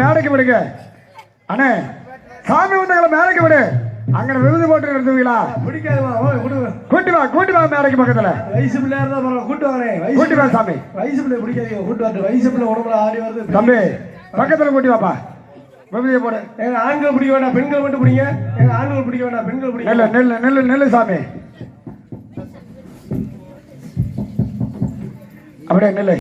மேடைக்கு விடுங்க அண்ணே. சாமி வந்தவங்களை மேடைக்கு விடு. அங்க விருது போட்டு எடுத்துவீங்களா? பிடிக்காதுமா, கூட்டி வா மேடைக்கு பக்கத்துல. வயசு பிள்ளையா இருந்தா பரவாயில்ல, கூட்டு வாங்க. கூட்டி வா சாமி. வயசு பிள்ளை பிடிக்காதீங்க, கூட்டு வரட்டு. வயசு பிள்ளை உடம்புல ஆடி வருது. தம்பி பக்கத்துல கூட்டி வாப்பா. விருதியை போடு. எங்க ஆண்கள் பிடிக்க வேண்டாம், பெண்கள் மட்டும் பிடிங்க. எங்க ஆண்கள் பிடிக்க வேண்டாம், பெண்கள் பிடிக்க. நெல்லு நெல்லு நெல்லு நெல்லு சாமி. அப்படியே நெல்லு.